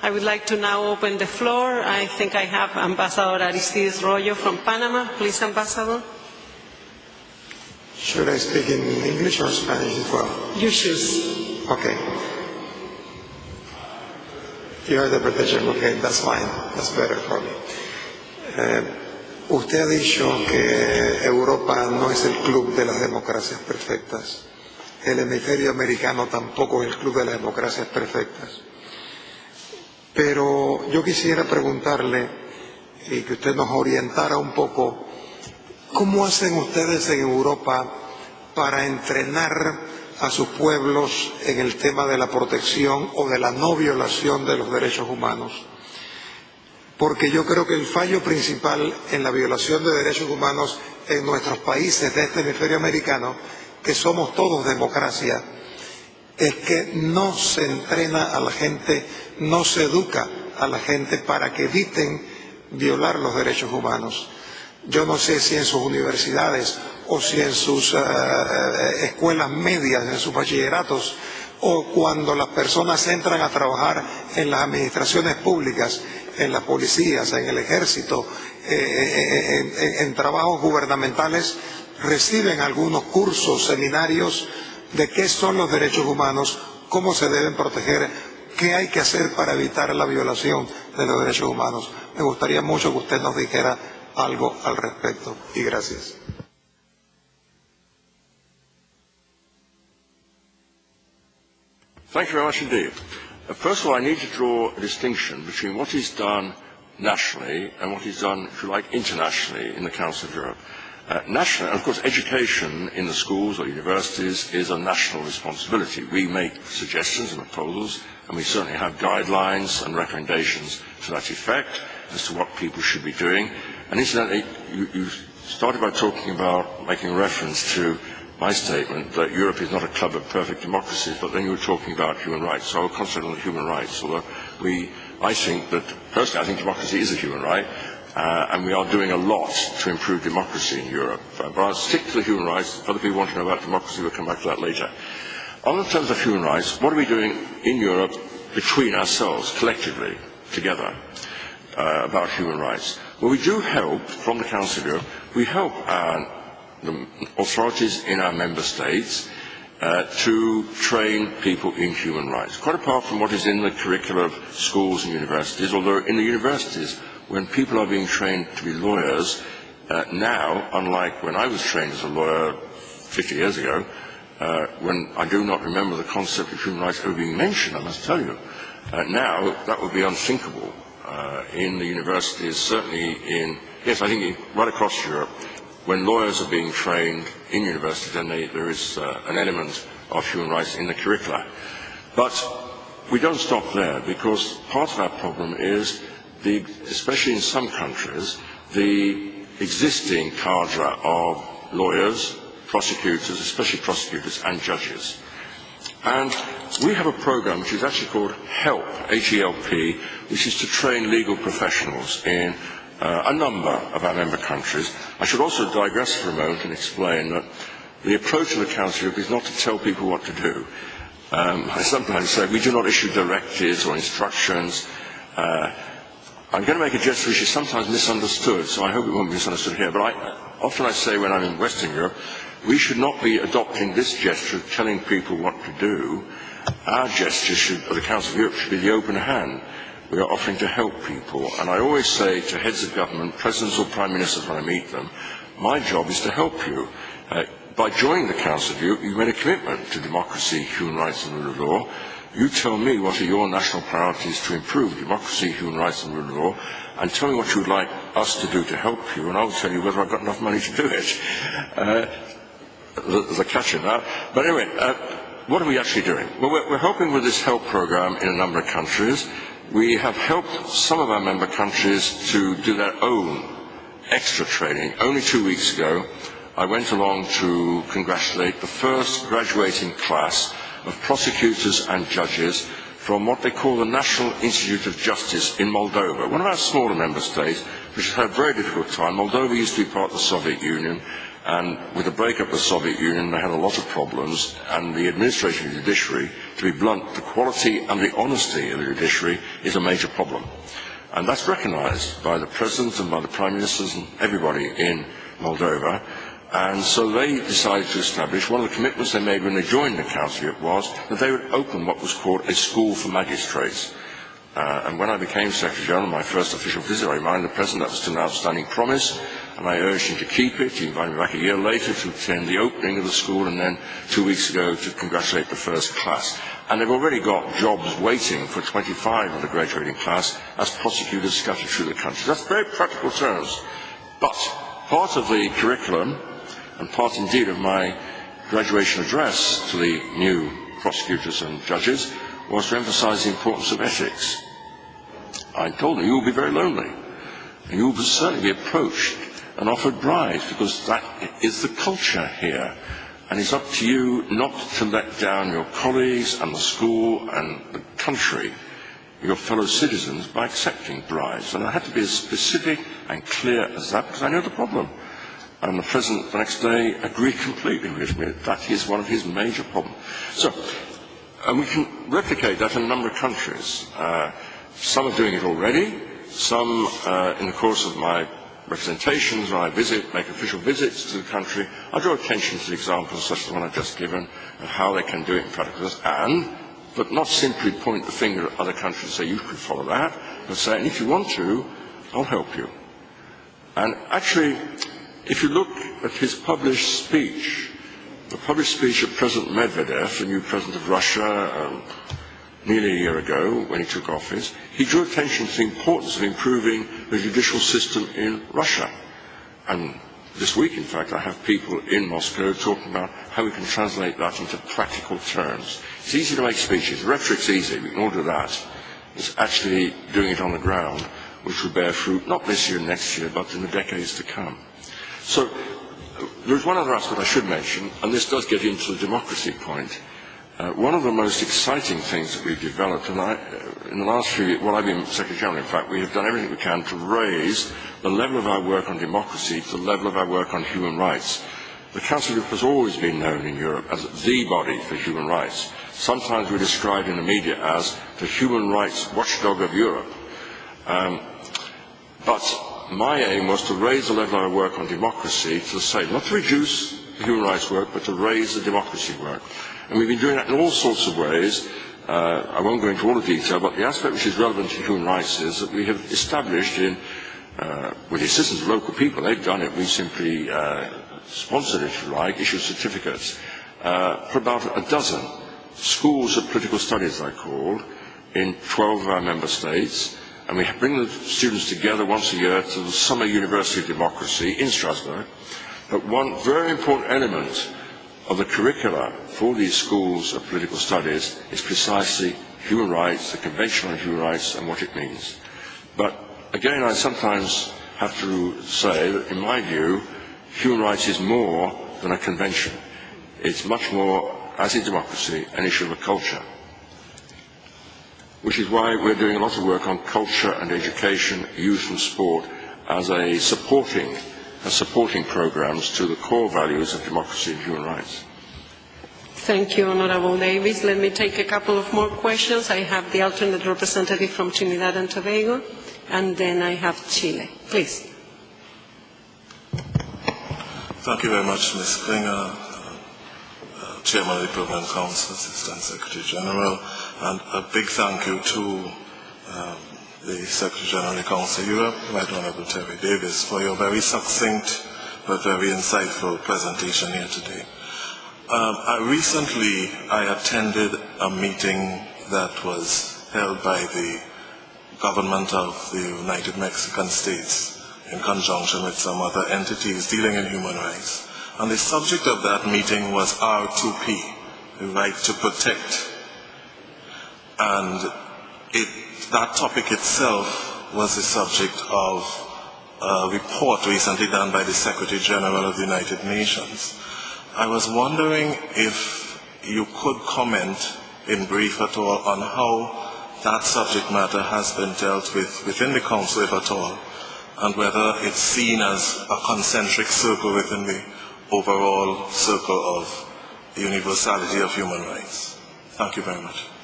I would like to now open the floor. I think I have Ambassador Aristides Royo from Panama. Please, Ambassador. Should I speak in English or Spanish as well? You choose. Okay. Your interpretation, okay, that's fine. That's better for me. Usted ha dicho que Europa no es el club de las democracias perfectas. El hemisferio americano tampoco es el club de las democracias perfectas. Pero yo quisiera preguntarle y que usted nos orientara un poco, ¿cómo hacen ustedes en Europa para entrenar a sus pueblos en el tema de la protección o de la no violación de los derechos humanos? Porque yo creo que el fallo principal en la violación de derechos humanos en nuestros países de este hemisferio americano, que somos todos democracia, es que no se entrena a la gente, no se educa a la gente para que eviten violar los derechos humanos. Yo no sé si en sus universidades o si en sus escuelas medias, en sus bachilleratos, o cuando las personas entran a trabajar en las administraciones públicas, en las policías, en el ejército, en trabajos gubernamentales, reciben algunos cursos, seminarios de qué son los derechos humanos, cómo se deben proteger, qué hay que hacer para evitar la violación de los derechos humanos. Me gustaría mucho que usted nos dijera algo al respecto. Y gracias. Thank you very much indeed. First of all, I need to draw a distinction between what is done nationally and what is done, if you like, internationally in the Council of Europe. Nationally, of course, education in the schools or universities is a national responsibility. We make suggestions and proposals, and we certainly have guidelines and recommendations to that effect as to what people should be doing. And incidentally, you started by talking about making reference to my statement that Europe is not a club of perfect democracies, but then you were talking about human rights. So I will concentrate on human rights, although I think that, personally, I think democracy is a human right, and we are doing a lot to improve democracy in Europe. But I'll stick to the human rights. If other people want to know about democracy, we'll come back to that later. On the terms of human rights, what are we doing in Europe between ourselves, collectively, together, about human rights? Well, we do help, from the Council of Europe, we help the authorities in our member states to train people in human rights, quite apart from what is in the curricula of schools and universities, although in the universities, when people are being trained to be lawyers, now, unlike when I was trained as a lawyer 50 years ago, when I do not remember the concept of human rights ever being mentioned, I must tell you, now that would be unthinkable in the universities, certainly I think right across Europe. When lawyers are being trained in universities, then there is an element of human rights in the curricula. But we don't stop there, because part of our problem is, especially in some countries, the existing cadre of lawyers, prosecutors, especially prosecutors and judges. And we have a program which is actually called HELP, H-E-L-P, which is to train legal professionals in a number of our member countries. I should also digress for a moment and explain that the approach of the Council is not to tell people what to do. I sometimes say we do not issue directives or instructions. I'm going to make a gesture which is sometimes misunderstood, so I hope it won't be misunderstood here, but often I say when I'm in Western Europe, we should not be adopting this gesture of telling people what to do. Our gesture of the Council of Europe should be the open hand. We are offering to help people, and I always say to heads of government, presidents or prime ministers when I meet them, my job is to help you. By joining the Council of Europe, you made a commitment to democracy, human rights and rule of law. You tell me what are your national priorities to improve democracy, human rights and rule of law, and tell me what you would like us to do to help you, and I will tell you whether I've got enough money to do it. There's a catch in that. But anyway, what are we actually doing? Well, we're helping with this help program in a number of countries. We have helped some of our member countries to do their own extra training. Only 2 weeks ago, I went along to congratulate the first graduating class of prosecutors and judges from what they call the National Institute of Justice in Moldova, one of our smaller member states, which has had a very difficult time. Moldova used to be part of the Soviet Union, And with the breakup of the Soviet Union, they had a lot of problems, and the administration of the judiciary, to be blunt, the quality and the honesty of the judiciary is a major problem. And that's recognized by the president and by the prime ministers and everybody in Moldova. And so they decided to establish, one of the commitments they made when they joined the Council was that they would open what was called a school for magistrates. And when I became Secretary General, my first official visit, I reminded the President that was an outstanding promise, and I urged him to keep it. He invited me back a year later to attend the opening of the school, and then 2 weeks ago to congratulate the first class. And they've already got jobs waiting for 25 of the graduating class as prosecutors scattered through the country. That's very practical terms. But part of the curriculum, and part indeed of my graduation address to the new prosecutors and judges, was to emphasize the importance of ethics. I told them, you will be very lonely, and you will certainly be approached and offered bribes, because that is the culture here. And it's up to you not to let down your colleagues and the school and the country, your fellow citizens, by accepting bribes. And I had to be as specific and clear as that, because I know the problem. And the President the next day agreed completely with me that that is one of his major problems. So, and we can replicate that in a number of countries. Some are doing it already. Some, in the course of my representations, when I make official visits to the country, I draw attention to examples such as the one I've just given of how they can do it in practice, but not simply point the finger at other countries and say, you could follow that, but say, and if you want to, I'll help you. And actually, if you look at his published speech, the published speech of President Medvedev, the new president of Russia, nearly a year ago when he took office, he drew attention to the importance of improving the judicial system in Russia. And this week, in fact, I have people in Moscow talking about how we can translate that into practical terms. It's easy to make speeches. Rhetoric's easy. We can all do that. It's actually doing it on the ground, which will bear fruit not this year, next year, but in the decades to come. So there's one other aspect I should mention, and this does get into the democracy point. One of the most exciting things that we've developed, and in the last few years, well, I've been Secretary General, in fact, we have done everything we can to raise the level of our work on democracy to the level of our work on human rights. The Council of Europe has always been known in Europe as the body for human rights. Sometimes we're described in the media as the human rights watchdog of Europe. But my aim was to raise the level of our work on democracy to say, not to reduce the human rights work, but to raise the democracy work. And we've been doing that in all sorts of ways. I won't go into all the detail, but the aspect which is relevant to human rights is that we have established with the assistance of local people, they've done it, we simply sponsored, if you like, issued certificates for about a dozen schools of political studies, I called, in 12 of our member states. And we bring the students together once a year to the Summer University of Democracy in Strasbourg. But one very important element of the curricula for these schools of political studies is precisely human rights, the Convention on Human Rights, and what it means. But again, I sometimes have to say that, in my view, human rights is more than a convention. It's much more, as in democracy, an issue of a culture. Which is why we're doing a lot of work on culture and education, youth and sport, as supporting programs to the core values of democracy and human rights. Thank you, Honorable Davis. Let me take a couple of more questions. I have the alternate representative from Trinidad and Tobago, and then I have Chile. Please. Thank you very much, Ms. Klinger, Chairman of the Permanent Council, Assistant Secretary General, and a big thank you to the Secretary General of the Council of Europe, Right Honorable Terry Davis, for your very succinct but very insightful presentation here today. Recently, I attended a meeting that was held by the government of the United Mexican States in conjunction with some other entities dealing in human rights. And the subject of that meeting was R2P, the right to protect. And that topic itself was the subject of a report recently done by the Secretary General of the United Nations. I was wondering if you could comment in brief at all on how that subject matter has been dealt with within the Council, if at all, and whether it's seen as a concentric circle within the overall circle of the universality of human rights. Thank you very much.